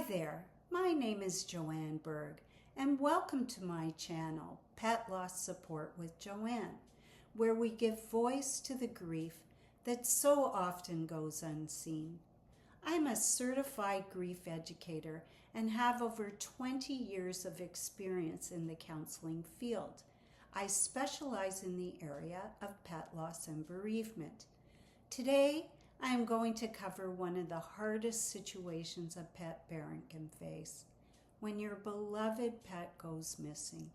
there, my name is Joanne Berg, and welcome to my channel, Pet Loss Support with Joanne, where we give voice to the grief that so often goes unseen. I'm a certified grief educator and have over 20 years of experience in the counseling field. I specialize in the area of pet loss and bereavement. Today, I am going to cover one of the hardest situations a pet parent can face: when your beloved pet goes missing.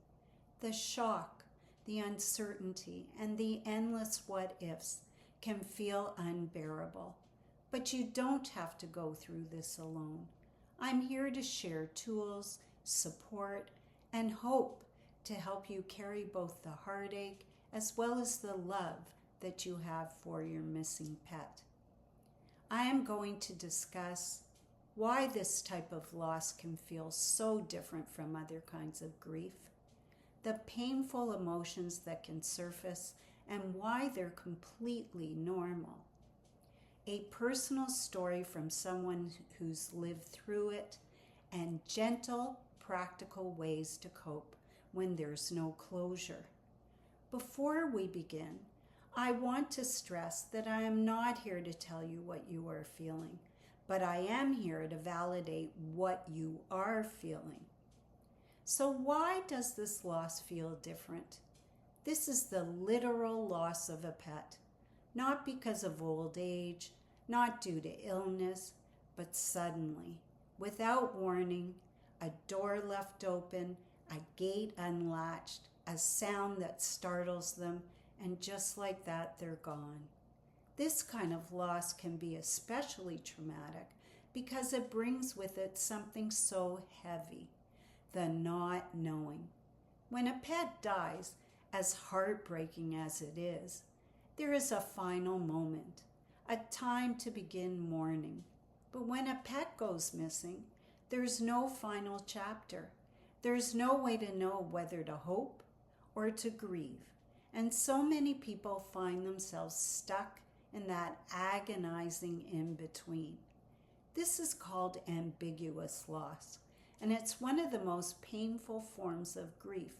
The shock, the uncertainty, and the endless what-ifs can feel unbearable. But you don't have to go through this alone. I'm here to share tools, support, and hope to help you carry both the heartache as well as the love that you have for your missing pet. I am going to discuss why this type of loss can feel so different from other kinds of grief, the painful emotions that can surface, and why they're completely normal. A personal story from someone who's lived through it, and gentle, practical ways to cope when there's no closure. Before we begin, I want to stress that I am not here to tell you what you are feeling, but I am here to validate what you are feeling. So why does this loss feel different? This is the literal loss of a pet, not because of old age, not due to illness, but suddenly, without warning, a door left open, a gate unlatched, a sound that startles them, and just like that, they're gone. This kind of loss can be especially traumatic because it brings with it something so heavy: the not knowing. When a pet dies, as heartbreaking as it is, there is a final moment, a time to begin mourning. But when a pet goes missing, there's no final chapter. There's no way to know whether to hope or to grieve. And so many people find themselves stuck in that agonizing in-between. This is called ambiguous loss, and it's one of the most painful forms of grief.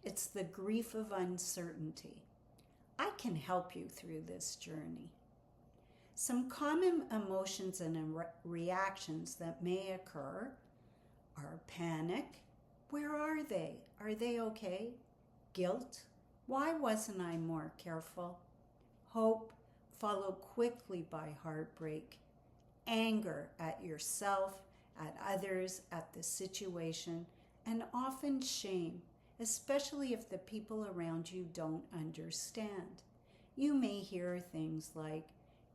It's the grief of uncertainty. I can help you through this journey. Some common emotions and reactions that may occur are panic. Where are they? Are they okay? Guilt. Why wasn't I more careful? Hope, followed quickly by heartbreak. Anger at yourself, at others, at the situation, and often shame, especially if the people around you don't understand. You may hear things like,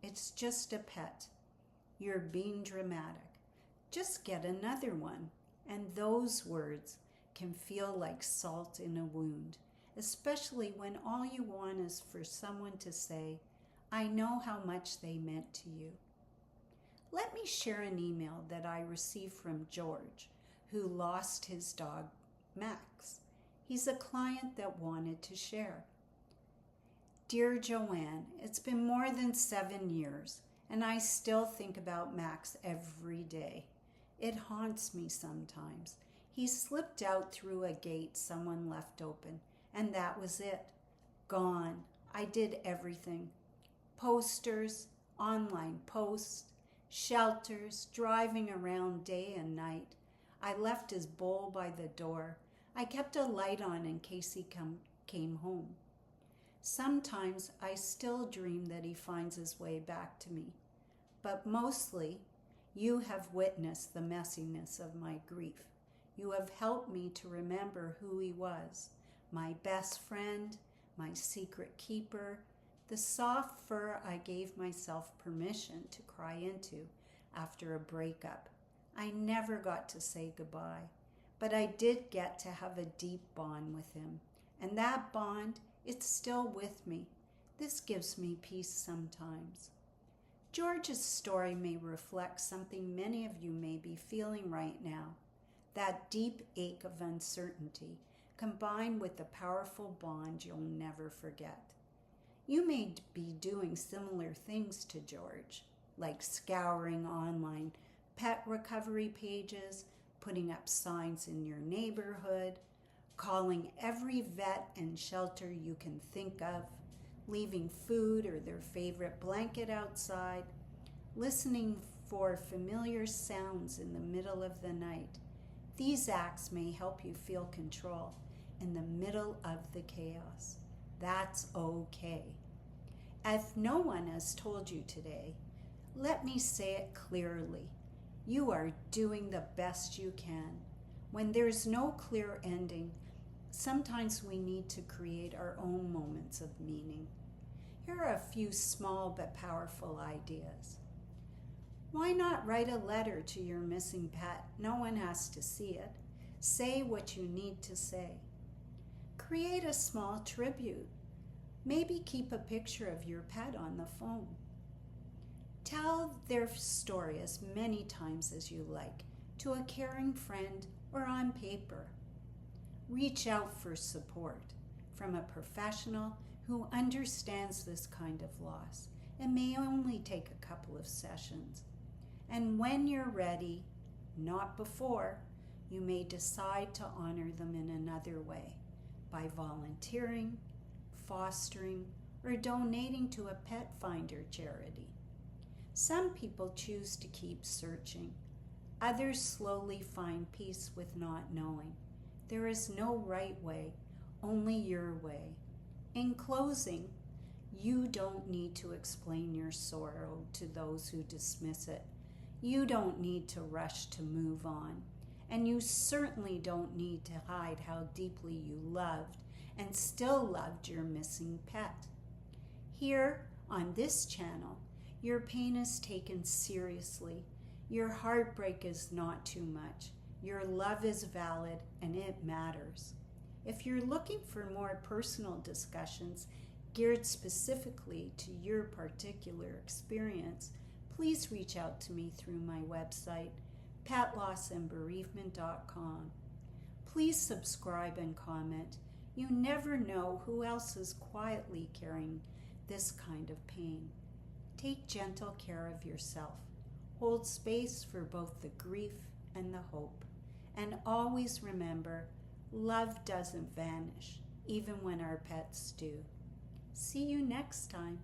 "It's just a pet. You're being dramatic. Just get another one." And those words can feel like salt in a wound, especially when all you want is for someone to say, "I know how much they meant to you." Let me share an email that I received from George, who lost his dog, Max. He's a client that wanted to share. "Dear Joanne, it's been more than 7 years, and I still think about Max every day. It haunts me sometimes. He slipped out through a gate someone left open, and that was it. Gone. I did everything. Posters, online posts, shelters, driving around day and night. I left his bowl by the door. I kept a light on in case he came home. Sometimes I still dream that he finds his way back to me. But mostly, you have witnessed the messiness of my grief. You have helped me to remember who he was, my best friend, my secret keeper, the soft fur I gave myself permission to cry into after a breakup. I never got to say goodbye, but I did get to have a deep bond with him. And that bond, it's still with me. This gives me peace sometimes." George's story may reflect something many of you may be feeling right now: that deep ache of uncertainty, combined with the powerful bond you'll never forget. You may be doing similar things to George, like scouring online pet recovery pages, putting up signs in your neighborhood, calling every vet and shelter you can think of, leaving food or their favorite blanket outside, listening for familiar sounds in the middle of the night. These acts may help you feel control in the middle of the chaos. That's okay. If no one has told you today, let me say it clearly. You are doing the best you can. When there's no clear ending, sometimes we need to create our own moments of meaning. Here are a few small but powerful ideas. Why not write a letter to your missing pet? No one has to see it. Say what you need to say. Create a small tribute. Maybe keep a picture of your pet on the phone. Tell their story as many times as you like to a caring friend or on paper. Reach out for support from a professional who understands this kind of loss. It may only take a couple of sessions. And when you're ready, not before, you may decide to honor them in another way by volunteering, fostering, or donating to a pet finder charity. Some people choose to keep searching. Others slowly find peace with not knowing. There is no right way, only your way. In closing, you don't need to explain your sorrow to those who dismiss it. You don't need to rush to move on. And you certainly don't need to hide how deeply you loved and still loved your missing pet. Here on this channel, your pain is taken seriously. Your heartbreak is not too much. Your love is valid and it matters. If you're looking for more personal discussions geared specifically to your particular experience, please reach out to me through my website, petlossandbereavement.com. Please subscribe and comment. You never know who else is quietly carrying this kind of pain. Take gentle care of yourself. Hold space for both the grief and the hope. And always remember, love doesn't vanish, even when our pets do. See you next time.